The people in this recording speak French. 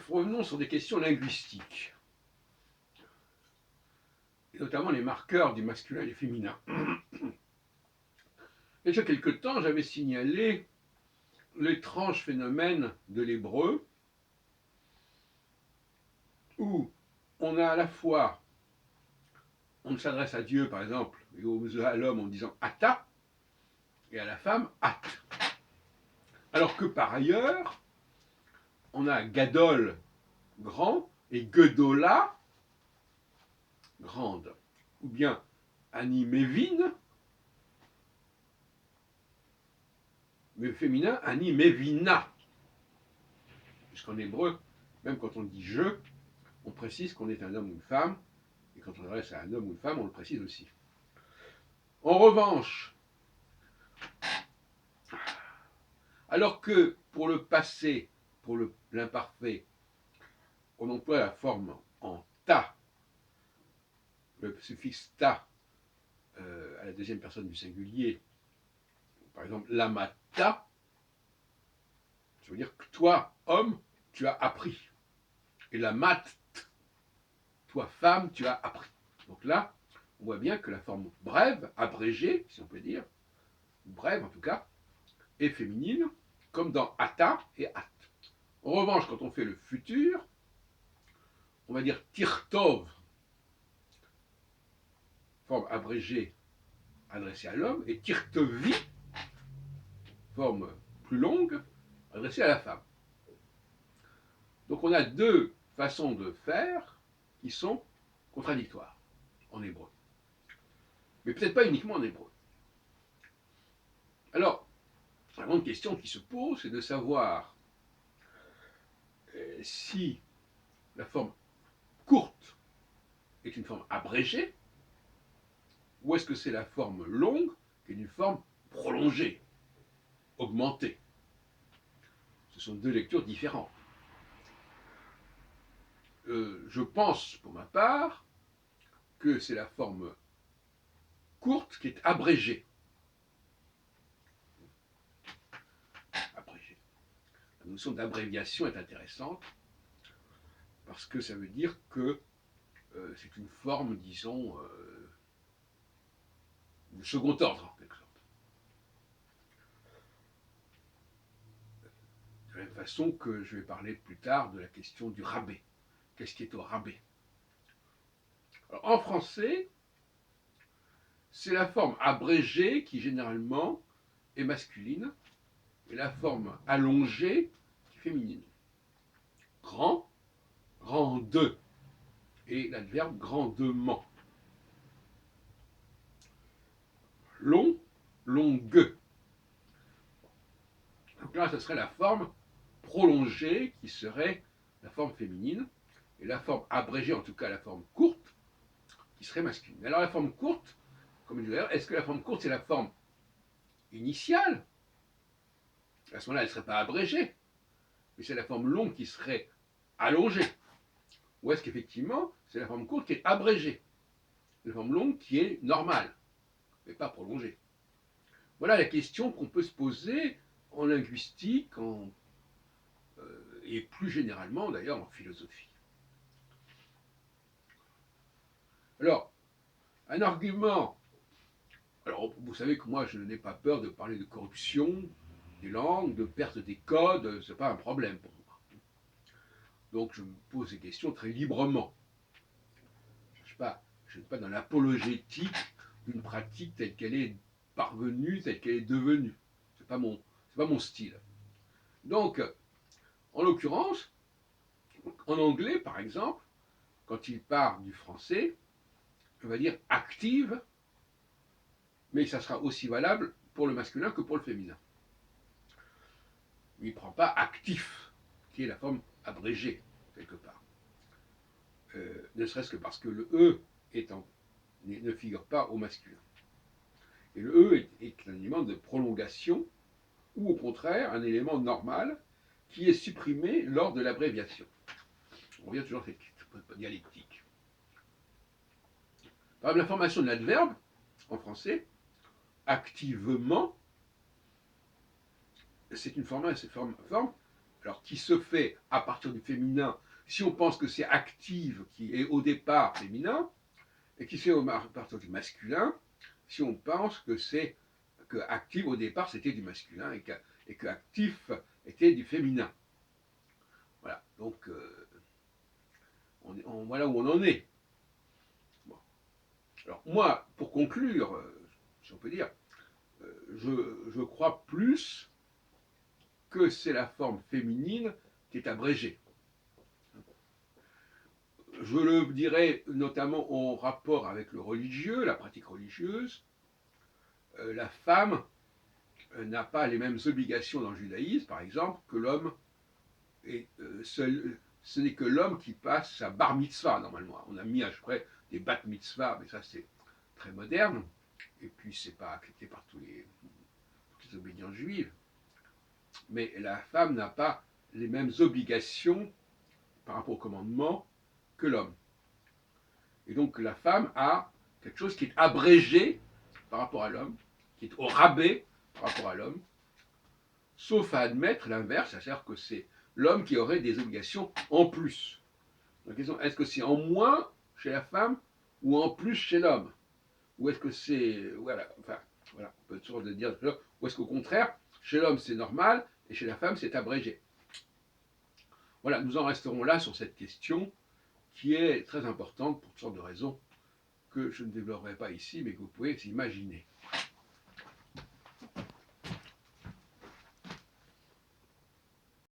revenons sur des questions linguistiques, et notamment les marqueurs du masculin et du féminin. Déjà quelque temps, j'avais signalé l'étrange phénomène de l'hébreu, où on a à la fois, on s'adresse à Dieu par exemple, et à l'homme en disant Ata, et à la femme At. Alors que par ailleurs, on a Gadol, grand, et Gedola, grande. Ou bien Ani Mevin, mais féminin, Ani Mevina. Puisqu'en hébreu, même quand on dit je, on précise qu'on est un homme ou une femme, et quand on s'adresse à un homme ou une femme, on le précise aussi. En revanche, alors que pour le passé, pour l'imparfait, on emploie la forme en ta, le suffixe ta à la deuxième personne du singulier, par exemple lamata, ça veut dire que toi, homme, tu as appris. Et la mat, toi, femme, tu as appris. Donc là, on voit bien que la forme brève, abrégée, si on peut dire, brève en tout cas, est féminine, comme dans ata et at. En revanche, quand on fait le futur, on va dire tirtov, forme abrégée adressée à l'homme, et tirtevi, forme plus longue, adressée à la femme. Donc on a deux façons de faire qui sont contradictoires en hébreu. Mais peut-être pas uniquement en hébreu. Alors, la grande question qui se pose, c'est de savoir si la forme courte est une forme abrégée, ou est-ce que c'est la forme longue qui est une forme prolongée, augmentée. Ce sont deux lectures différentes. Je pense, pour ma part, que c'est la forme courte qui est abrégée. Abrégée. La notion d'abréviation est intéressante parce que ça veut dire que c'est une forme, disons, de second ordre, en quelque sorte. De la même façon que je vais parler plus tard de la question du rabais. Qu'est-ce qui est au rabais? Alors, en français, c'est la forme abrégée qui généralement est masculine et la forme allongée qui est féminine. Grand, grande, et l'adverbe grandement. Long, longue. Donc là, ce serait la forme prolongée qui serait la forme féminine, et la forme abrégée, en tout cas la forme courte, qui serait masculine. Alors la forme courte, comme je disais d'ailleurs, est-ce que la forme courte c'est la forme initiale? À ce moment-là, elle ne serait pas abrégée, mais c'est la forme longue qui serait allongée. Ou est-ce qu'effectivement, c'est la forme courte qui est abrégée, la forme longue qui est normale, mais pas prolongée? Voilà la question qu'on peut se poser en linguistique, et plus généralement d'ailleurs en philosophie. Alors, un argument. Alors, vous savez que moi, je n'ai pas peur de parler de corruption des langues, de perte des codes, ce n'est pas un problème pour moi. Donc, je me pose ces questions très librement. Je ne suis pas dans l'apologétique d'une pratique telle qu'elle est parvenue, telle qu'elle est devenue. Ce n'est pas mon style. Donc, en l'occurrence, en anglais, par exemple, quand il part du français, on va dire active, mais ça sera aussi valable pour le masculin que pour le féminin. Il ne prend pas actif, qui est la forme abrégée, quelque part. Ne serait-ce que parce que le E ne figure pas au masculin. Et le E est un élément de prolongation, ou au contraire, un élément normal, qui est supprimé lors de l'abréviation. On revient toujours à cette dialectique. Par exemple, la formation de l'adverbe, en français, activement, c'est une forme alors qui se fait à partir du féminin, si on pense que c'est active, qui est au départ féminin, et qui se fait à partir du masculin, si on pense que c'est que active au départ c'était du masculin et que actif était du féminin. Voilà, donc voilà où on en est. Bon. Alors moi, pour conclure, si on peut dire, je crois plus que c'est la forme féminine qui est abrégée. Je le dirais notamment en rapport avec le religieux, la pratique religieuse. La femme n'a pas les mêmes obligations dans le judaïsme, par exemple, que l'homme. Et ce n'est que l'homme qui passe sa bar mitzvah, normalement. On a mis à peu près des bat mitzvah, mais ça c'est très moderne. Et puis c'est pas accepté par toutes les obédiences juives. Mais la femme n'a pas les mêmes obligations par rapport au commandement que l'homme. Et donc la femme a quelque chose qui est abrégé par rapport à l'homme, qui est au rabais par rapport à l'homme, sauf à admettre l'inverse, c'est-à-dire que c'est l'homme qui aurait des obligations en plus. La question, est-ce que c'est en moins chez la femme ou en plus chez l'homme? Ou est-ce que c'est, voilà, enfin, voilà, on peut toujours dire, ou est-ce qu'au contraire, chez l'homme c'est normal et chez la femme c'est abrégé? Voilà, nous en resterons là sur cette question qui est très importante pour toutes sortes de raisons que je ne développerai pas ici, mais que vous pouvez imaginer.